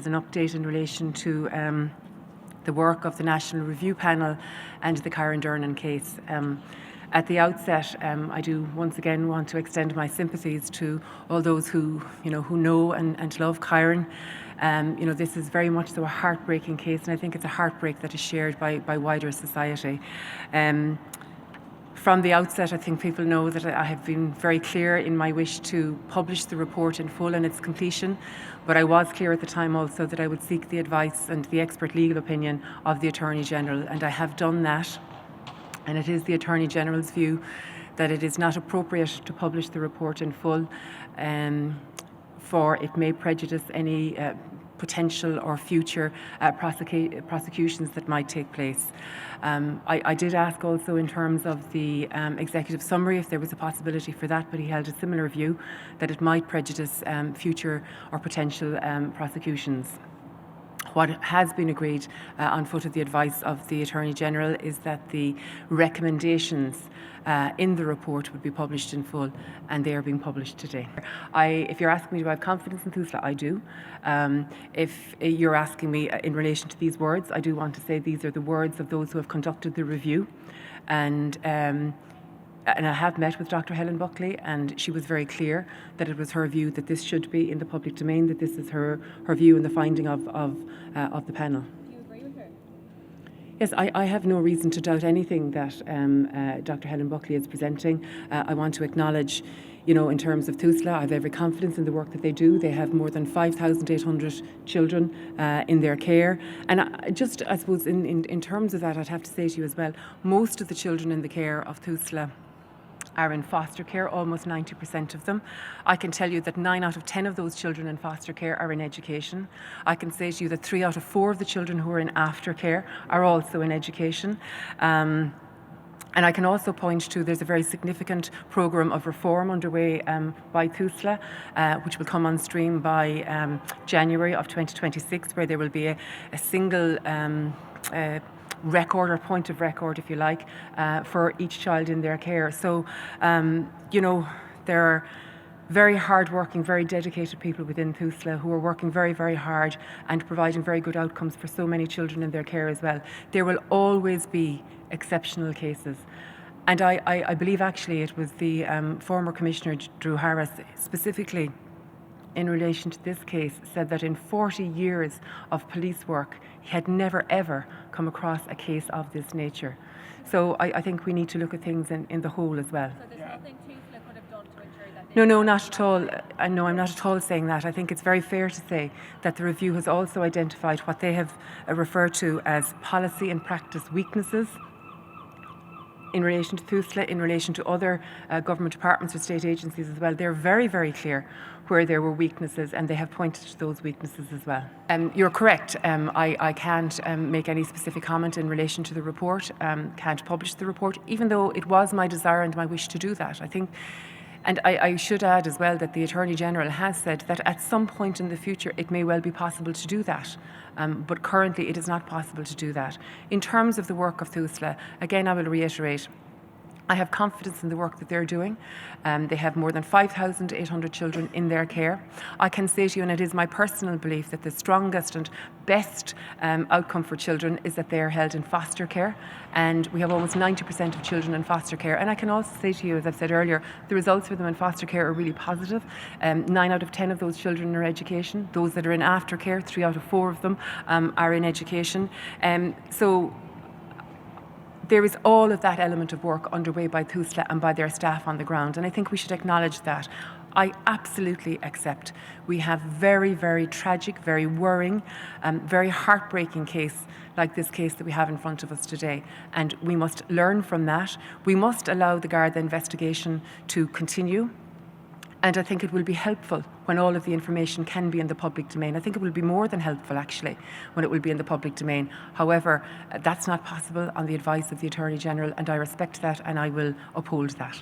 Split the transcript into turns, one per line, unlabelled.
is an update in relation to the work of the National Review Panel and the Kyran Durnin case. At the outset, I do once again want to extend my sympathies to all those who know and love Kyran. This is very much so a heartbreaking case, and I think it's a heartbreak that is shared by wider society. From the outset, I think people know that I have been very clear in my wish to publish the report in full and its completion, but I was clear at the time also that I would seek the advice and the expert legal opinion of the Attorney General, and I have done that. And it is the Attorney General's view that it is not appropriate to publish the report in full, for it may prejudice any potential or future prosecutions that might take place. I did ask also in terms of the executive summary if there was a possibility for that, but he held a similar view that it might prejudice future or potential prosecutions. What has been agreed on foot of the advice of the Attorney General is that the recommendations in the report would be published in full, and they are being published today. If you're asking me do I have confidence in Tusla, I do. If you're asking me in relation to these words, I do want to say these are the words of those who have conducted the review, and I have met with Dr. Helen Buckley, and she was very clear that it was her view that this should be in the public domain, that this is her view and the finding of the panel.
Do you agree with her?
Yes, I have no reason to doubt anything that Dr. Helen Buckley is presenting. I want to acknowledge, in terms of Tusla, I have every confidence in the work that they do. They have more than 5,800 children in their care. And I suppose in terms of that, I'd have to say to you as well, most of the children in the care of Tusla are in foster care, almost 90% of them. I can tell you that 9 out of 10 of those children in foster care are in education. I can say to you that 3 out of 4 of the children who are in aftercare are also in education. And I can also point to there's a very significant programme of reform underway by Tusla, which will come on stream by January of 2026, where there will be a single record or point of record, if you like, for each child in their care. So, there are very hard-working, very dedicated people within Tusla who are working very, very hard and providing very good outcomes for so many children in their care as well. There will always be exceptional cases. And I believe actually it was the former Commissioner Drew Harris specifically in relation to this case said that in 40 years of police work he had never ever come across a case of this nature. So I think we need to look at things in the whole as well.
So there's nothing Tusla could have done to ensure that...
No, not at all. No, I'm not at all saying that. I think it's very fair to say that the review has also identified what they have referred to as policy and practice weaknesses in relation to Tusla, in relation to other government departments or state agencies as well. They're very, very clear where there were weaknesses, and they have pointed to those weaknesses as well. You're correct. I can't make any specific comment in relation to the report, can't publish the report, even though it was my desire and my wish to do that. I think, and I should add as well that the Attorney General has said that at some point in the future it may well be possible to do that, but currently it is not possible to do that. In terms of the work of Tusla, again I will reiterate, I have confidence in the work that they're doing. They have more than 5,800 children in their care. I can say to you, and it is my personal belief, that the strongest and best outcome for children is that they are held in foster care. And we have almost 90% of children in foster care. And I can also say to you, as I've said earlier, the results for them in foster care are really positive. 9 out of 10 of those children are in education. Those that are in aftercare, 3 out of 4 of them are in education. So there is all of that element of work underway by Tusla and by their staff on the ground, and I think we should acknowledge that. I absolutely accept we have very, very tragic, very worrying, very heartbreaking case like this case that we have in front of us today, and we must learn from that. We must allow the Gardai investigation to continue. And I think it will be helpful when all of the information can be in the public domain. I think it will be more than helpful, actually, when it will be in the public domain. However, that's not possible on the advice of the Attorney General, and I respect that and I will uphold that.